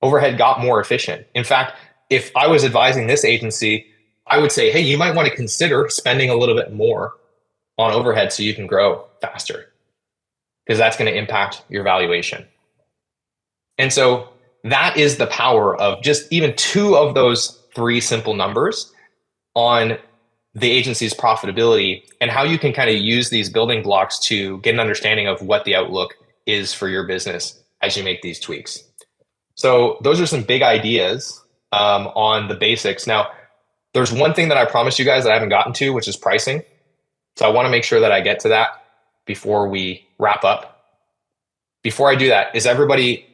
Overhead got more efficient. In fact, if I was advising this agency, I would say, hey, you might want to consider spending a little bit more on overhead so you can grow faster, because that's going to impact your valuation. And so that is the power of just even two of those three simple numbers on the agency's profitability, and how you can kind of use these building blocks to get an understanding of what the outlook is for your business as you make these tweaks. So those are some big ideas on the basics. Now, there's one thing that I promised you guys that I haven't gotten to, which is pricing. So I want to make sure that I get to that before we wrap up. Before I do that, is everybody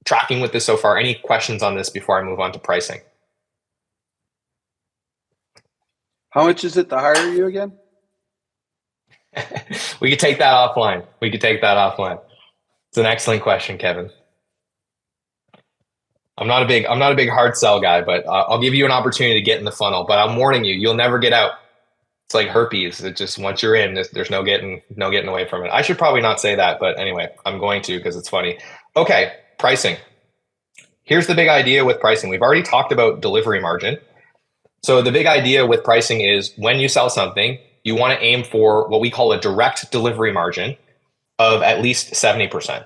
tracking with this so far? Any questions on this before I move on to pricing? How much is it to hire you again? We could take that offline. It's an excellent question, Kevin. I'm not a big hard sell guy, but I'll give you an opportunity to get in the funnel. But I'm warning you, you'll never get out. It's like herpes. It just, once you're in, there's no getting away from it. I should probably not say that, but anyway, I'm going to because it's funny. Okay, pricing. Here's the big idea with pricing. We've already talked about delivery margin. So the big idea with pricing is when you sell something, you want to aim for what we call a direct delivery margin of at least 70%.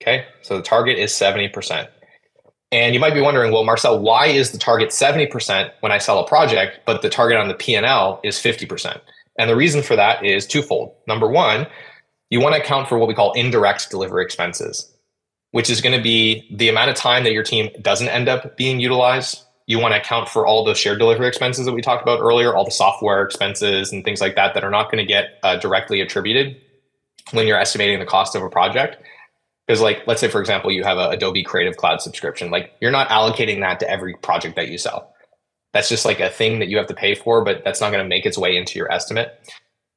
Okay, so the target is 70%. And you might be wondering, well, Marcel, why is the target 70% when I sell a project, but the target on the P&L is 50%? And the reason for that is twofold. Number one, you want to account for what we call indirect delivery expenses, which is going to be the amount of time that your team doesn't end up being utilized. You want to account for all the shared delivery expenses that we talked about earlier, all the software expenses and things like that are not going to get directly attributed when you're estimating the cost of a project. Because like, let's say, for example, you have a Adobe Creative Cloud subscription. Like, you're not allocating that to every project that you sell. That's just like a thing that you have to pay for, but that's not going to make its way into your estimate.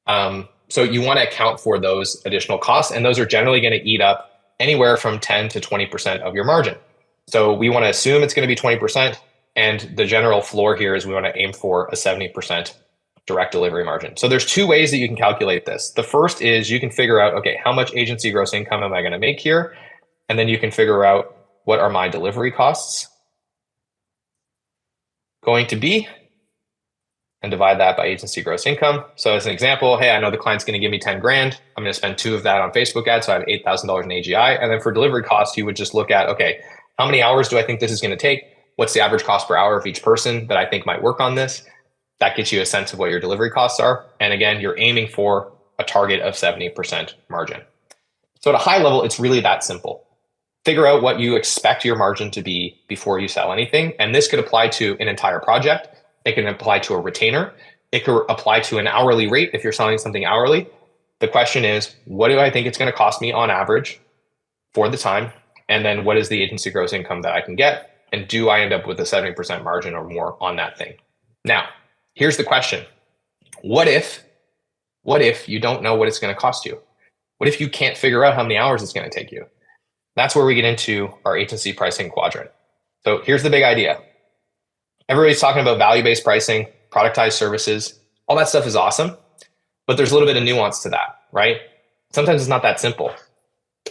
So you want to account for those additional costs, and those are generally going to eat up anywhere from 10 to 20% of your margin. So we want to assume it's going to be 20%, and the general floor here is we want to aim for a 70% direct delivery margin. So there's two ways that you can calculate this. The first is you can figure out, okay, how much agency gross income am I going to make here? And then you can figure out what are my delivery costs going to be and divide that by agency gross income. So as an example, hey, I know the client's going to give me 10 grand. I'm going to spend 2 of that on Facebook ads. So I have $8,000 in AGI. And then for delivery costs, you would just look at, okay, how many hours do I think this is going to take? What's the average cost per hour of each person that I think might work on this? That gets you a sense of what your delivery costs are. And again, you're aiming for a target of 70% margin. So at a high level, it's really that simple. Figure out what you expect your margin to be before you sell anything. And this could apply to an entire project. It can apply to a retainer. It could apply to an hourly rate if you're selling something hourly. The question is, what do I think it's going to cost me on average for the time? And then what is the agency gross income that I can get? And do I end up with a 70% margin or more on that thing? Now, here's the question. What if you don't know what it's going to cost you? What if you can't figure out how many hours it's going to take you? That's where we get into our agency pricing quadrant. So here's the big idea. Everybody's talking about value-based pricing, productized services. All that stuff is awesome, but there's a little bit of nuance to that, right? Sometimes it's not that simple.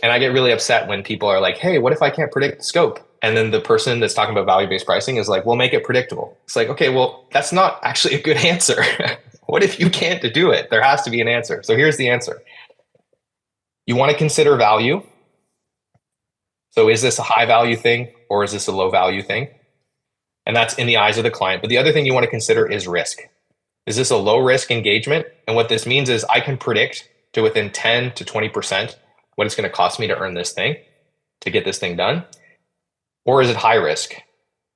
And I get really upset when people are like, hey, what if I can't predict the scope? And then the person that's talking about value-based pricing is like, well, make it predictable. It's like, okay, well, that's not actually a good answer. What if you can't do it? There has to be an answer. So here's the answer. You want to consider value. So is this a high value thing or is this a low value thing? And that's in the eyes of the client. But the other thing you want to consider is risk. Is this a low risk engagement? And what this means is I can predict to within 10 to 20% what it's going to cost me to earn this thing, to get this thing done. Or is it high risk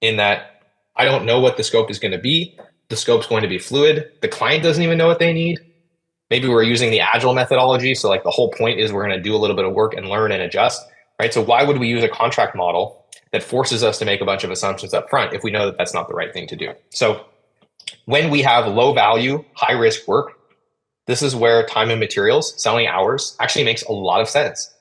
in that I don't know what the scope is going to be? The scope's going to be fluid. The client doesn't even know what they need. Maybe we're using the agile methodology. So like the whole point is we're going to do a little bit of work and learn and adjust, right? So why would we use a contract model that forces us to make a bunch of assumptions up front if we know that that's not the right thing to do? So when we have low value, high risk work, this is where time and materials, selling hours, actually makes a lot of sense.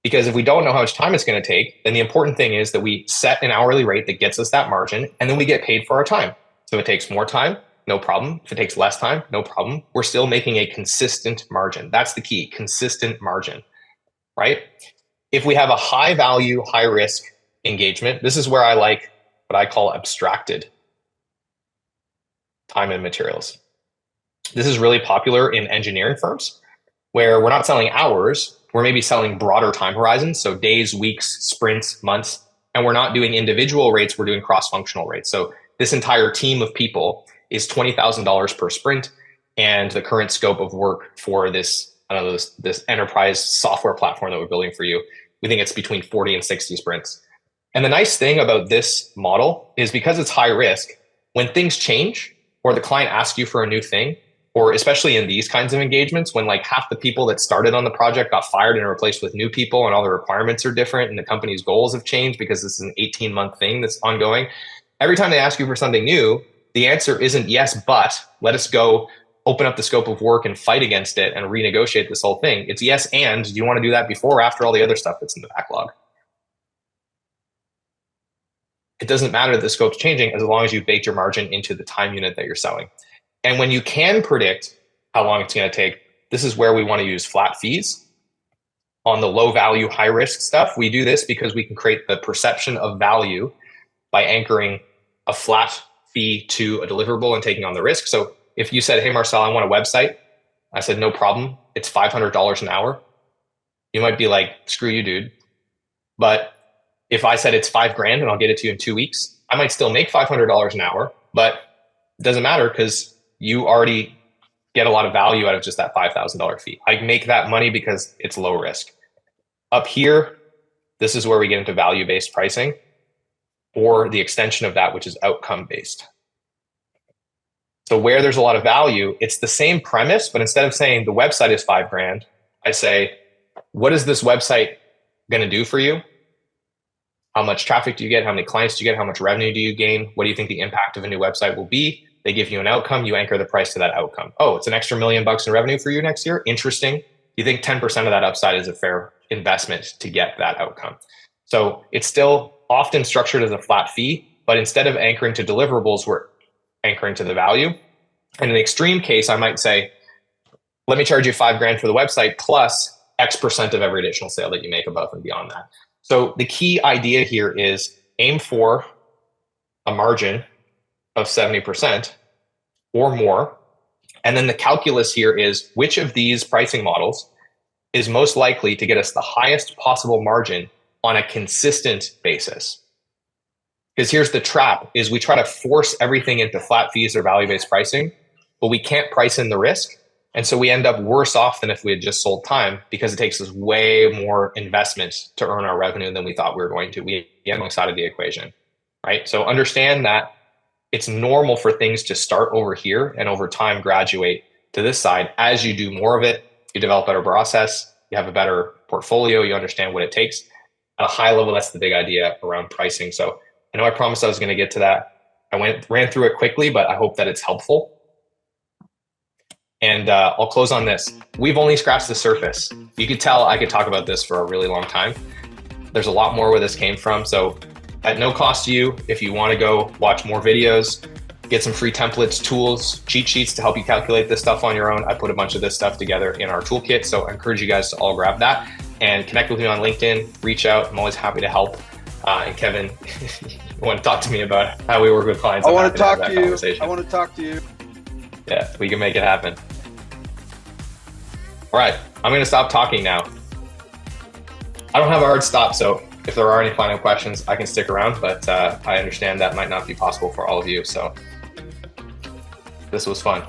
Because if we don't know how much time it's going to take, then the important thing is that we set an hourly rate that gets us that margin, and then we get paid for our time. So if it takes more time, no problem. If it takes less time, no problem. We're still making a consistent margin. That's the key, consistent margin, right? If we have a high value, high risk engagement, this is where I like what I call abstracted time and materials. This is really popular in engineering firms where we're not selling hours, we're maybe selling broader time horizons. So days, weeks, sprints, months, and we're not doing individual rates, we're doing cross-functional rates. So this entire team of people is $20,000 per sprint. And the current scope of work for this, I don't know, this enterprise software platform that we're building for you, we think it's between 40 and 60 sprints. And the nice thing about this model is because it's high risk, when things change or the client asks you for a new thing, or especially in these kinds of engagements, when like half the people that started on the project got fired and replaced with new people and all the requirements are different and the company's goals have changed because this is an 18-month thing that's ongoing. Every time they ask you for something new, the answer isn't yes, but let us go open up the scope of work and fight against it and renegotiate this whole thing. It's yes, and do you want to do that before or after all the other stuff that's in the backlog? It doesn't matter that the scope's changing as long as you baked your margin into the time unit that you're selling. And when you can predict how long it's going to take, this is where we want to use flat fees. On the low value, high risk stuff, we do this because we can create the perception of value by anchoring a flat fee to a deliverable and taking on the risk. So if you said, hey, Marcel, I want a website. I said, no problem. It's $500 an hour. You might be like, screw you, dude. But if I said it's $5,000 and I'll get it to you in 2 weeks, I might still make $500 an hour, but it doesn't matter because you already get a lot of value out of just that $5,000 fee. I make that money because it's low risk. Up here, this is where we get into value-based pricing or the extension of that, which is outcome-based. So where there's a lot of value, it's the same premise, but instead of saying the website is $5,000, I say, what is this website going to do for you? How much traffic do you get? How many clients do you get? How much revenue do you gain? What do you think the impact of a new website will be? They give you an outcome. You anchor the price to that outcome. Oh, it's an extra $1 million in revenue for you next year. Interesting. You think 10% of that upside is a fair investment to get that outcome. So it's still often structured as a flat fee, but instead of anchoring to deliverables, we're anchoring to the value. And in the extreme case, I might say, let me charge you $5,000 for the website plus X% of every additional sale that you make above and beyond that. So the key idea here is aim for a margin of 70% or more. And then the calculus here is which of these pricing models is most likely to get us the highest possible margin on a consistent basis. Because here's the trap is we try to force everything into flat fees or value-based pricing, but we can't price in the risk. And so we end up worse off than if we had just sold time because it takes us way more investment to earn our revenue than we thought we were going to. We get alongside of the equation, right? So understand that it's normal for things to start over here and over time graduate to this side. As you do more of it, you develop better process, you have a better portfolio, you understand what it takes. At a high level, that's the big idea around pricing. So I know I promised I was going to get to that. I ran through it quickly, but I hope that it's helpful. And I'll close on this. We've only scratched the surface. You could tell I could talk about this for a really long time. There's a lot more where this came from. So at no cost to you, if you want to go watch more videos, get some free templates, tools, cheat sheets to help you calculate this stuff on your own. I put a bunch of this stuff together in our toolkit. So I encourage you guys to all grab that and connect with me on LinkedIn, reach out. I'm always happy to help. And Kevin, you want to talk to me about how we work with clients? I want to talk to you. I want to talk to you. Yeah, we can make it happen. All right, I'm going to stop talking now. I don't have a hard stop, so if there are any final questions, I can stick around, but I understand that might not be possible for all of you, so this was fun.